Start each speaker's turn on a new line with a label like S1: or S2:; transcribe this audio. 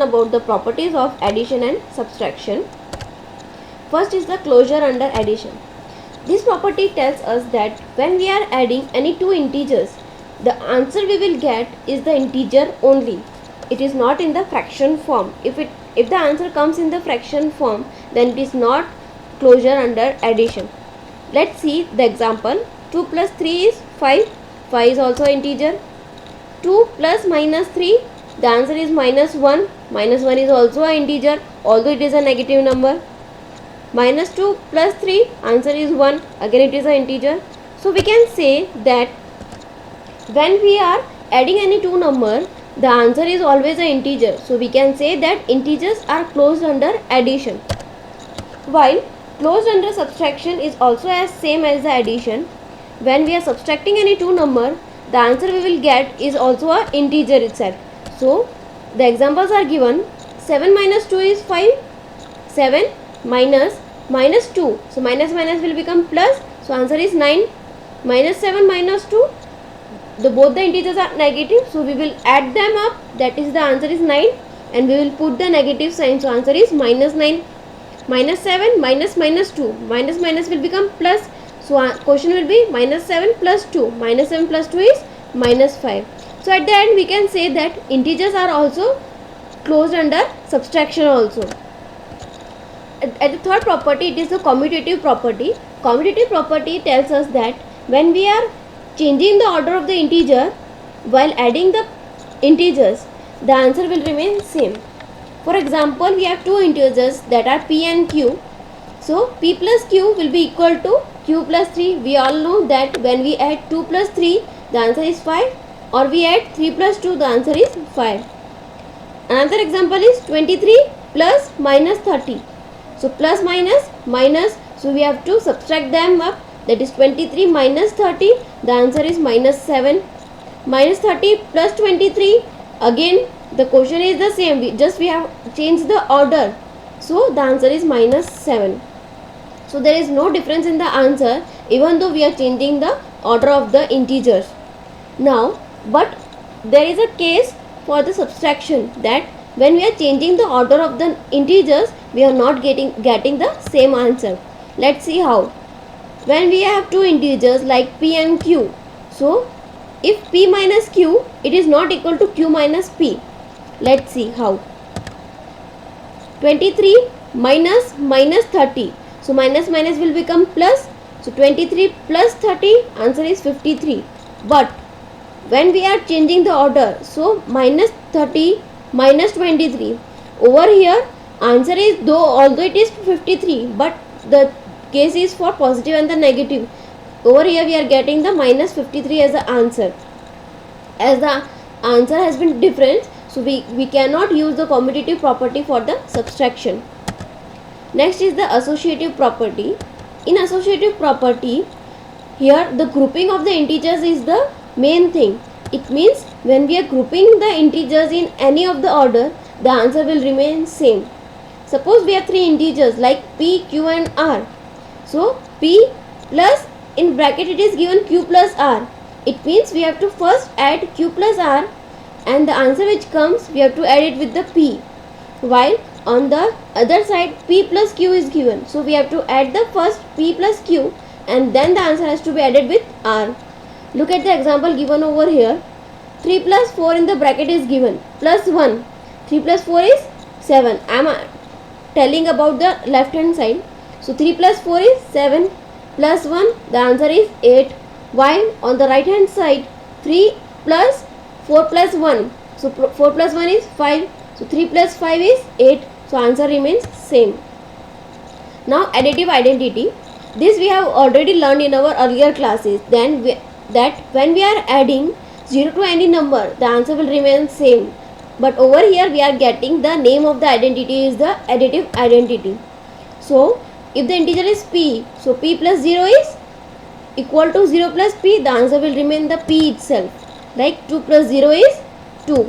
S1: About the properties of addition and subtraction. First is the closure under addition. This property tells us that when we are adding any two integers, the answer we will get is the integer only. It is not in the fraction form. If the answer comes in the fraction form, then it is not closure under addition. Let's see the example. 2 plus 3 is 5. 5 is also integer. 2 plus minus 3, the answer is minus 1. Minus 1 is also an integer, although it is a negative number. Minus 2 plus 3, answer is 1. Again it is an integer. So we can say that when we are adding any two number, the answer is always an integer. So we can say that integers are closed under addition. While closed under subtraction is also as same as the addition. When we are subtracting any two number, the answer we will get is also an integer itself. So the examples are given. 7 minus 2 is 5. 7 minus 2. So minus will become plus. So answer is 9. Minus 7 minus 2. Both the integers are negative. So we will add them up. That is the answer is 9. And we will put the negative sign. So answer is minus 9. Minus 7 minus 2. Minus will become plus. So question will be minus 7 plus 2. Minus 7 plus 2 is minus 5. So at the end we can say that integers are also closed under subtraction also. At the third property, it is the commutative property. Commutative property tells us that when we are changing the order of the integer while adding the integers, the answer will remain same. For example, we have two integers that are p and q. So p plus q will be equal to q plus 3. We all know that when we add 2 plus 3, the answer is 5, or we add 3 plus 2, the answer is 5. Another example is 23 plus minus 30. So plus minus, so we have to subtract them up. That is 23 minus 30, the answer is minus 7. Minus 30 plus 23, again the question is the same, we have changed the order. So the answer is minus 7. So there is no difference in the answer even though we are changing the order of the integers. Now, but there is a case for the subtraction, that when we are changing the order of the integers, we are not getting the same answer. Let's see how. When we have two integers like p and q, so if p minus q, it is not equal to q minus p. Let's see how. 23 minus 30. So minus will become plus. So 23 plus 30, answer is 53. But when we are changing the order, so minus 30 minus 23, over here answer is, although it is 53, but the case is for positive and the negative. Over here we are getting the minus 53 as the answer. As the answer has been different, so we cannot use the commutative property for the subtraction. Next is the associative property. In associative property, here the grouping of the integers is the main thing. It means when we are grouping the integers in any of the order, the answer will remain same. Suppose we have three integers like p, q and r. So p plus, in bracket it is given q plus r. It means we have to first add q plus r, and the answer which comes we have to add it with the p. While on the other side p plus q is given. So we have to add the first p plus q, and then the answer has to be added with r. Look at the example given over here. 3 plus 4 in the bracket is given, plus 1. 3 plus 4 is 7. I am telling about the left hand side. So 3 plus 4 is 7, plus 1, the answer is 8. While on the right hand side, 3 plus 4 plus 1. So 4 plus 1 is 5. So 3 plus 5 is 8. So answer remains same. Now additive identity. This we have already learned in our earlier classes. That when we are adding 0 to any number, the answer will remain same. But over here we are getting the name of the identity is the additive identity. So if the integer is p, so p plus 0 is equal to 0 plus p, the answer will remain the p itself. Like 2 plus 0 is